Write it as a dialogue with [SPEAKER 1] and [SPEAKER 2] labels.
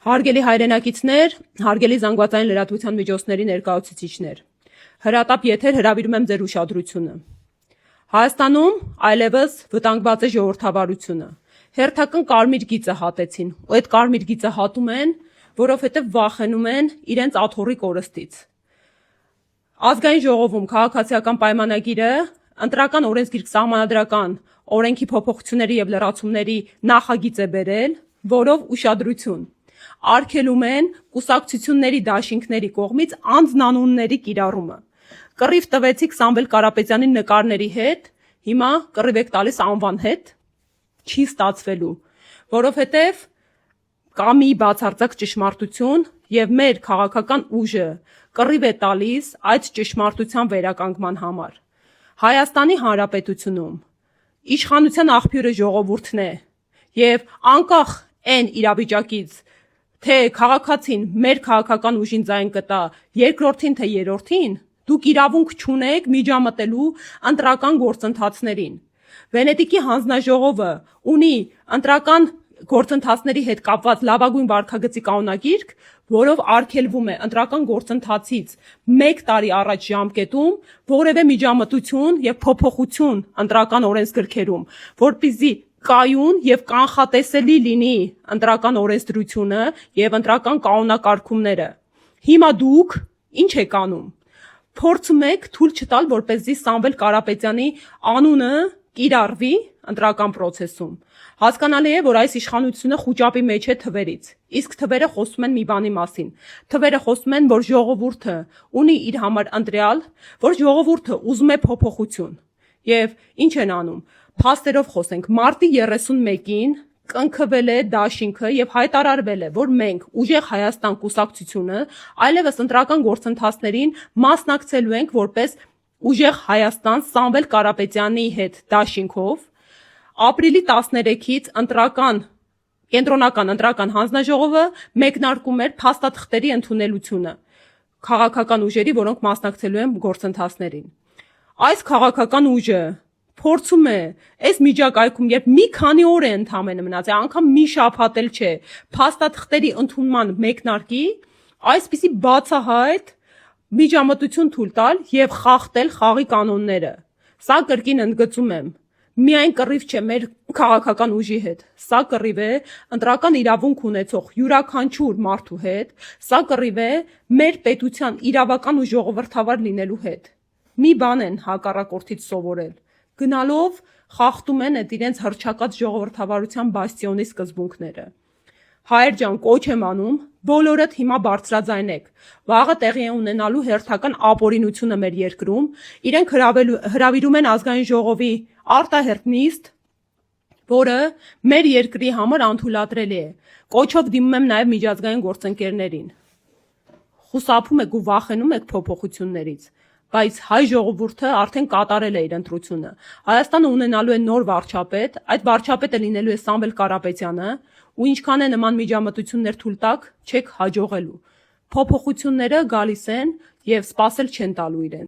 [SPEAKER 1] Հարգելի հայրենակիցներ, հարգելի զանգվածային լրատվության միջոցների ներկայացուցիչներ, հրատապ եթեր հրավիրում եմ ձեր ուշադրությունը։ Հայաստանում այլևս վտանգված է ժողովրդավարությունը։ Հերթական կարմիր գիծը հատեցին, ու այդ կարմիր գիծը հատում են, որովհետև վախենում են իրենց աթոռի կորստից։ Ազգային ժողովում քաղաքացիական պայմանագիրը ընտրական օրենսգիրք սահմանադրական օրենքի փոփոխությունների եւ լրացումների նախագիծ է բերել, որով ուշադրություն արգելում են կուսակցությունների դաշինքների կողմից անձնանունների կիրառումը։ Կռիվ տվեցիք Սամվել Կարապետյանի նկարների հետ, հիմա կռիվ եք տալիս անվան հետ, չի ստացվելու, որովհետև կա մի բացարձակ ճշմարտություն եւ մեր քաղաքական ուժը կռիվ է տալիս այդ ճշմարտության վերականգնման համար։ Հայաստանի Հանրապետությունում իշխանության աղբյուրը ժողովուրդն է եւ անկախ այն իրավիճակից, թե քաղաքացին մեր քաղաքական ուժին ձայն կտա երկրորդին թե երրորդին, դուք իրավունք չունեք միջամտելու ընտրական գործընթացներին։ Վենետիկի հանձնաժողովը ունի ընտրական գործընթացների հետ կապված լավագույն վարքագծի կանոնագիրք, որով արգելվում է ընտրական գործընթացից 1 տարի առաջ ժամկետում որևէ միջամտություն եւ փոփոխություն ընտրական օրենսգրքերում, որպեսզի կայուն եւ կանխատեսելի լինի ընտրական օրենսդրությունը եւ ընտրական կանոնակարգումները։ Հիմա դուք ինչ եք անում։ Փորձում եք թույլ չտալ, որպեսզի Սամվել Կարապետյանի անունը կիրառվի ընտրական process-ում։ Հասկանալի է, որ այս իշխանությունը խուճապի մեջ է թվերից, իսկ թվերը խոսում են մի բանի մասին։ Թվերը խոսում են, որ ժողովուրդը ունի իր համար ընտրյալ, որ ժողովուրդը ուզում է փոփոխություն։ Եվ ինչ են անում։ Փաստերով խոսենք, մարտի 31-ին կնքվել է դաշինքը եւ հայտարարվել է, որ մենք ուժեղ Հայաստան կուսակցությունը այլևս ընտրական գործընթացներին մասնակցելու ենք որպես ուժեղ Հայաստան Սամվել Կարապետյանի հետ դաշինքով։ Ապրիլի 13-ից կենտրոնական ընտրական հանձնաժողովը մեկնարկում էր փաստաթղթերի ընդունելությունը քաղաքական ուժերի, որոնք մասնակցելու են գործընթացներին։ Այս քաղաքական ուժը փորձում է այս միջակայքում, երբ մի քանի օր է ընդամենը մնացել, անգամ մի շաբաթ էլ չէ, փաստաթղթերի ընդունման մեկնարկի, այսպիսի բացահայտ միջամտություն թույլ տալ եւ խախտել խաղի կանոնները։ Սա կրկին ընդգծում եմ, միայն կռիվ չէ մեր քաղաքական ուժի հետ, սա կռիվ է ընտրական իրավունք ունեցող յուրաքանչյուր մարդու հետ, սա կռիվ է մեր պետության իրավական ու ժողովրդավար լինելու հետ։ Մի բան են հակառակորդից սովորել, գնալով խախտում են այդ իրենց հռչակած ժողովրդավարության բաստիոնի սկզբունքները։ Հայեր ջան, կոչ եմ անում, բոլորդ հիմա բարձրաձայնեք։ Վաղը տեղի է ունենալու հերթական ապօրինությունը մեր երկրում, իրենք հրավիրում են ազգային ժողովի արտահերթ նիստ, որը մեր երկրի համար անթույլատրելի է։ Կոչով դիմում եմ նաև միջազգային գործընկերներին։ Խուսափում եք ու վախենում եք փոփոխություններից, բայց հայ ժողովուրդը արդեն կատարել է իր ընտրությունը։ Հայաստանը ունենալու է նոր վարչապետ, այդ վարչապետը լինելու է Սամվել Կարապետյանը, ու ինչքան է նման միջամտություններ թույլ տաք, չեք հաջողելու։ Փոփոխությունները գալիս են եւ սпасել չեն տալու իրեն։